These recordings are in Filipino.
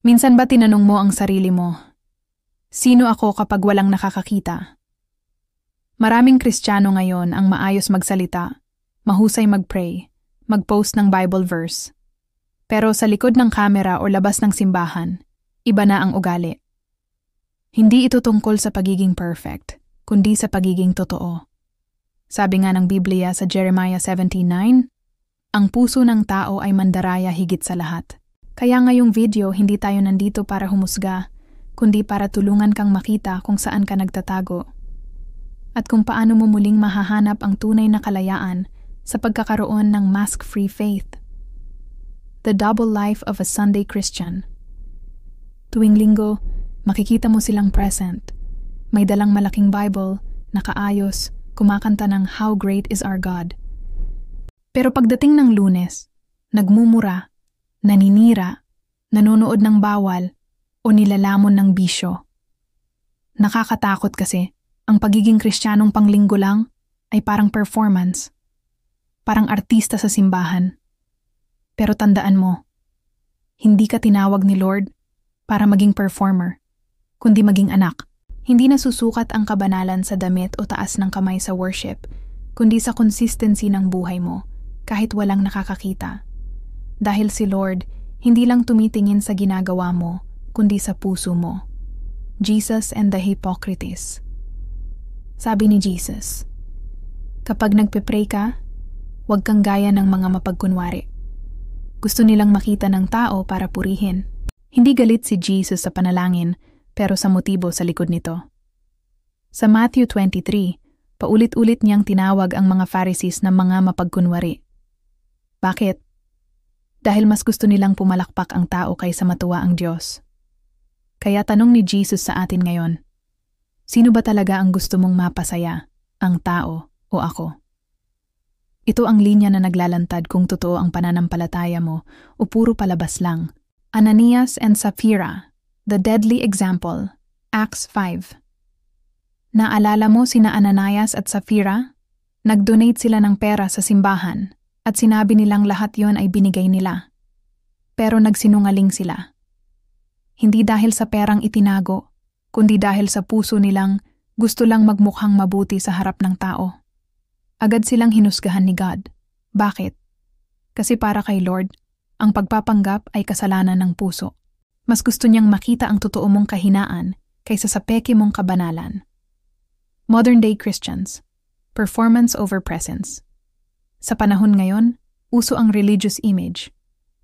Minsan ba tinanong mo ang sarili mo, sino ako kapag walang nakakakita? Maraming Kristiyano ngayon ang maayos magsalita, mahusay mag-pray, mag-post ng Bible verse. Pero sa likod ng kamera o labas ng simbahan, iba na ang ugali. Hindi ito tungkol sa pagiging perfect, kundi sa pagiging totoo. Sabi nga ng Biblia sa Jeremiah 17:9, ang puso ng tao ay mandaraya higit sa lahat. Kaya ngayong video, hindi tayo nandito para humusga, kundi para tulungan kang makita kung saan ka nagtatago. At kung paano mo muling mahahanap ang tunay na kalayaan sa pagkakaroon ng mask-free faith. The double life of a Sunday Christian. Tuwing linggo, makikita mo silang present. May dalang malaking Bible, nakaayos, kumakanta ng How Great is Our God. Pero pagdating ng Lunes, nagmumura, naninira, nanonood ng bawal, o nilalamon ng bisyo. Nakakatakot kasi, ang pagiging Kristiyanong panglinggo lang ay parang performance. Parang artista sa simbahan. Pero tandaan mo, hindi ka tinawag ni Lord para maging performer, kundi maging anak. Hindi nasusukat ang kabanalan sa damit o taas ng kamay sa worship, kundi sa consistency ng buhay mo, kahit walang nakakakita. Dahil si Lord, hindi lang tumitingin sa ginagawa mo, kundi sa puso mo. Jesus and the Hypocrites. Sabi ni Jesus, kapag nagpe-pray ka, huwag kang gaya ng mga mapagkunwari. Gusto nilang makita ng tao para purihin. Hindi galit si Jesus sa panalangin, pero sa motibo sa likod nito. Sa Matthew 23, paulit-ulit niyang tinawag ang mga Pharisees na mga mapagkunwari. Bakit? Dahil mas gusto nilang pumalakpak ang tao kaysa matuwa ang Diyos. Kaya tanong ni Jesus sa atin ngayon, sino ba talaga ang gusto mong mapasaya, ang tao o ako? Ito ang linya na naglalantad kung totoo ang pananampalataya mo o puro palabas lang. Ananias and Sapphira, the deadly example, Acts 5. Naalala mo sina Ananias at Sapphira? Nag-donate sila ng pera sa simbahan at sinabi nilang lahat yon ay binigay nila. Pero nagsinungaling sila. Hindi dahil sa perang itinago, kundi dahil sa puso nilang gusto lang magmukhang mabuti sa harap ng tao. Agad silang hinusgahan ni God. Bakit? Kasi para kay Lord, ang pagpapanggap ay kasalanan ng puso. Mas gusto niyang makita ang totoo mong kahinaan kaysa sa peke mong kabanalan. Modern day Christians, performance over presence. Sa panahon ngayon, uso ang religious image.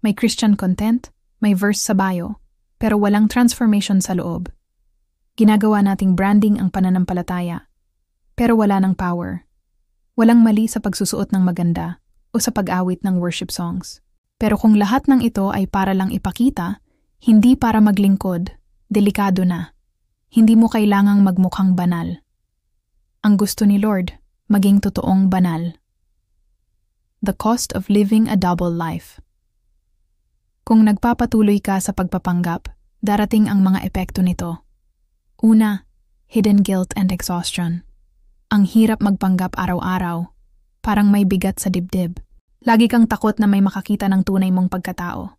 May Christian content, may verse sa bio, pero walang transformation sa loob. Ginagawa nating branding ang pananampalataya, pero wala ng power. Walang mali sa pagsusuot ng maganda o sa pag-awit ng worship songs. Pero kung lahat ng ito ay para lang ipakita, hindi para maglingkod, delikado na. Hindi mo kailangang magmukhang banal. Ang gusto ni Lord, maging totoong banal. The cost of living a double life. Kung nagpapatuloy ka sa pagpapanggap, darating ang mga epekto nito. Una, hidden guilt and exhaustion. Ang hirap magpanggap araw-araw, parang may bigat sa dibdib. Lagi kang takot na may makakita ng tunay mong pagkatao.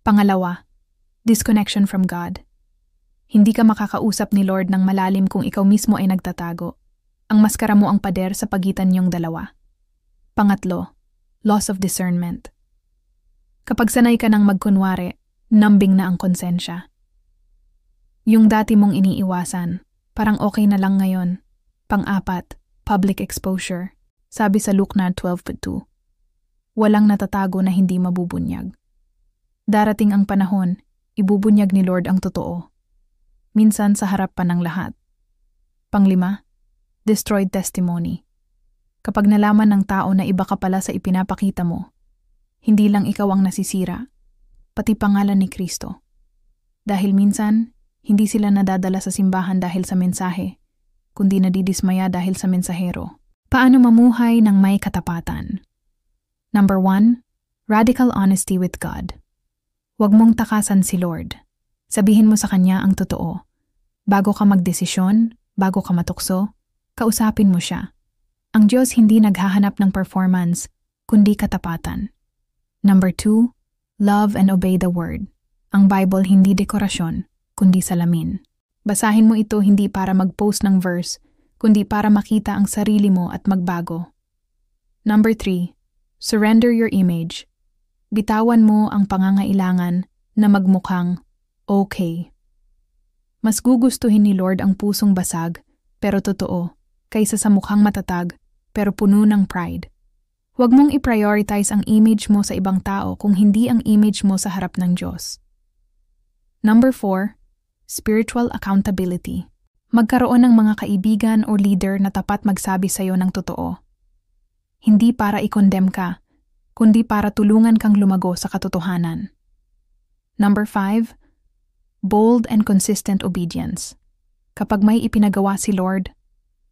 Pangalawa, disconnection from God. Hindi ka makakausap ni Lord ng malalim kung ikaw mismo ay nagtatago. Ang maskara mo ang pader sa pagitan niyong dalawa. Pangatlo, loss of discernment. Kapag sanay ka ng magkunwari, numbing na ang konsensya. Yung dati mong iniiwasan, parang okay na lang ngayon. Pang-apat, public exposure. Sabi sa Luke 12:2. Walang natatago na hindi mabubunyag. Darating ang panahon, ibubunyag ni Lord ang totoo. Minsan sa harap pa ng lahat. Panglima, destroyed testimony. Kapag nalaman ng tao na iba ka pala sa ipinapakita mo, hindi lang ikaw ang nasisira, pati pangalan ni Kristo. Dahil minsan, hindi sila nadadala sa simbahan dahil sa mensahe, kundi nadidismaya dahil sa mensahero. Paano mamuhay ng may katapatan? Number 1, radical honesty with God. Huwag mong takasan si Lord. Sabihin mo sa Kanya ang totoo. Bago ka magdesisyon, bago ka matukso, kausapin mo siya. Ang Diyos hindi naghahanap ng performance, kundi katapatan. Number 2, love and obey the word. Ang Bible hindi dekorasyon, kundi salamin. Basahin mo ito hindi para mag-post ng verse, kundi para makita ang sarili mo at magbago. Number 3. Surrender your image. Bitawan mo ang pangangailangan na magmukhang okay. Mas gugustuhin ni Lord ang pusong basag, pero totoo, kaysa sa mukhang matatag, pero puno ng pride. Huwag mong i-prioritize ang image mo sa ibang tao kung hindi ang image mo sa harap ng Diyos. Number 4. Spiritual accountability. Magkaroon ng mga kaibigan o leader na tapat magsabi sa iyo ng totoo. Hindi para i-condemn ka, kundi para tulungan kang lumago sa katotohanan. Number 5. Bold and consistent obedience. Kapag may ipinagawa si Lord,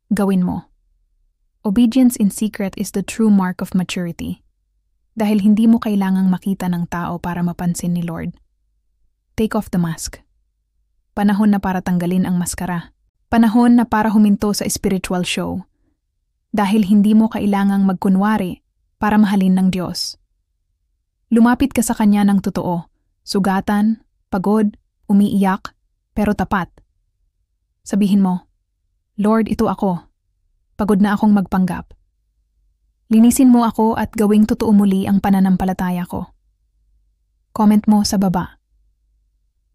gawin mo. Obedience in secret is the true mark of maturity. Dahil hindi mo kailangang makita ng tao para mapansin ni Lord. Take off the mask. Panahon na para tanggalin ang maskara. Panahon na para huminto sa spiritual show. Dahil hindi mo kailangang magkunwari para mahalin ng Diyos. Lumapit ka sa Kanya ng totoo, sugatan, pagod, umiiyak, pero tapat. Sabihin mo, Lord, ito ako. Pagod na akong magpanggap. Linisin mo ako at gawing totoo muli ang pananampalataya ko. Comment mo sa baba.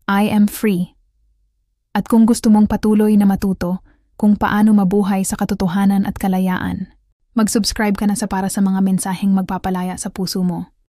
I am free. At kung gusto mong patuloy na matuto kung paano mabuhay sa katotohanan at kalayaan, mag-subscribe ka na para sa mga mensaheng magpapalaya sa puso mo.